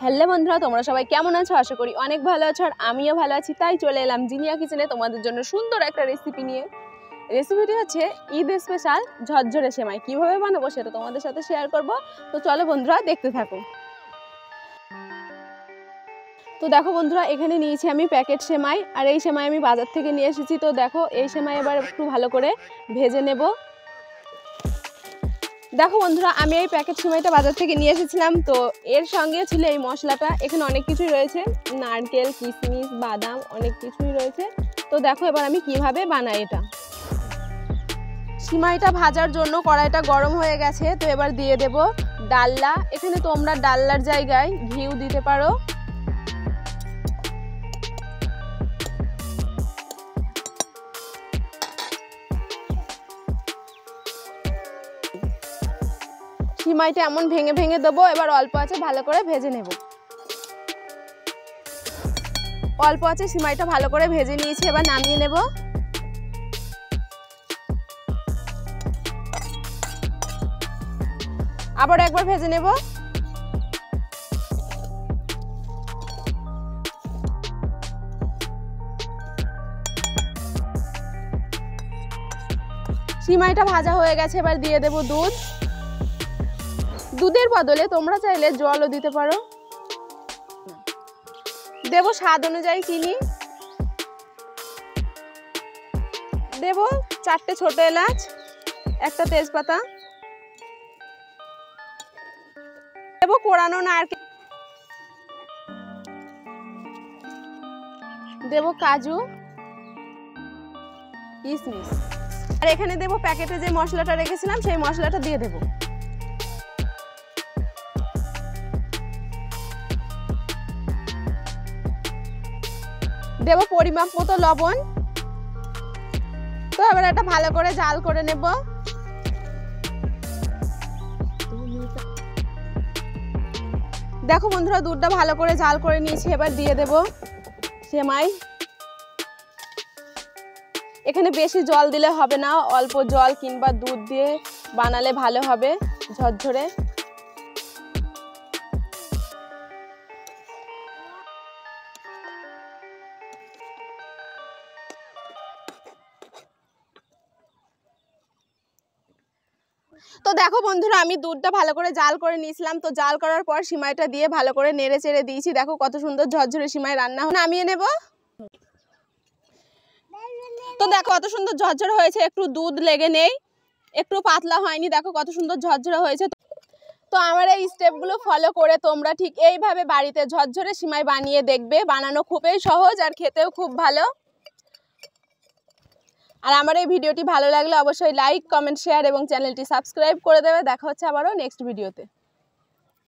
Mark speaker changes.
Speaker 1: Hello বন্ধুরা, তোমরা সবাই কেমন আছো? আশা করি অনেক ভালো আছো আর আমিও ভালো আছি। তাই চলে এলাম জিনিয়া কিচেনে তোমাদের জন্য সুন্দর একটা রেসিপি নিয়ে। রেসিপিটি হচ্ছে ঈদ স্পেশাল ঝরঝরে সেমাই। কিভাবে বানাবো সেটা তোমাদের সাথে শেয়ার করব। তো চলো বন্ধুরা, দেখতে থাকো। তো দেখো বন্ধুরা, এখানে নিয়েছি আমি প্যাকেট সেমাই, আর এই সেমাই আমি বাজার থেকে নিয়ে এসেছি। তো দেখো, এই সেমাই এবার একটু ভালো করে ভেজে নেব। দেখো বন্ধুরা, আমি এই প্যাকেট সেমাইটা বাজার থেকে নিয়ে এসেছিলাম। তো এর সঙ্গে ছিল এই মশলাটা। এখানে অনেক কিছুই রয়েছে, নারকেল, কিশমিশ, বাদাম, অনেক কিছুই রয়েছে। তো দেখো এবার আমি কিভাবে বানাই এটা। সেমাইটা ভাজার জন্য কড়াইটা গরম হয়ে গেছে। তো এবার দিয়ে দেব ডালনা। এখানে তোমরা ডালনার জায়গায় ঘিউ দিতে পারো। সেমাইটা এমন ভেঙে ভেঙে দেবো। এবার অল্প আছে ভালো করে ভেজে নেব। অল্প আছে সেমাইটা ভালো করে ভেজে নিয়েছি, এবার নামিয়ে নেব। আবার একবার ভেজে নেব। সেমাইটা ভাজা হয়ে গেছে, এবার দিয়ে দেব দুধ। দুধের বদলে তোমরা চাইলে জলও দিতে পারো। দেব স্বাদ অনুযায়ী চিনি। দেব 4টে ছোট এলাচ, একটা তেজপাতা। দেব কোরানো নারকেল। দেব কাজু, কিশমিশ। আর এখানে দেব প্যাকেটে যে মশলাটা রেখেছিলাম, সেই মশলাটা দিয়ে দেব। দেব পরিমাপ মতো লবণ। তো এবার এটা ভালো করে জাল করে নেব। দেখো বন্ধুরা, দুধটা ভালো করে জাল করে নিয়েছি। এবার দিয়ে দেব সেমাই। এখানে বেশি জল দিলে হবে না, অল্প জল কিংবা দুধ দিয়ে বানালে ভালো হবে ঝরঝরে। তো দেখো বন্ধুরা, আমি দুধটা ভালো করে জাল করে নিয়েছিলাম। তো জাল করার পর সেমাইটা দিয়ে ভালো করে নেড়ে চেড়ে দিয়েছি। দেখো কত সুন্দর ঝরঝরে সেমাই রান্না নামিয়ে নেব। তো দেখো কত সুন্দর ঝরঝরে হয়েছে, একটু দুধ লেগে নেই, একটু পাতলা হয়নি। দেখো কত সুন্দর ঝরঝরে হয়েছে। তো আমার এই স্টেপগুলো ফলো করে তোমরা ঠিক এইভাবে বাড়িতে ঝরঝরে সেমাই বানিয়ে দেখবে। বানানো খুবই সহজ আর খেতেও খুব ভালো। আর আমার এই ভিডিওটি ভালো লাগলে অবশ্যই লাইক, কমেন্ট, শেয়ার এবং চ্যানেলটি সাবস্ক্রাইব করে দেবে। দেখা হচ্ছে আবারও নেক্সট ভিডিওতে।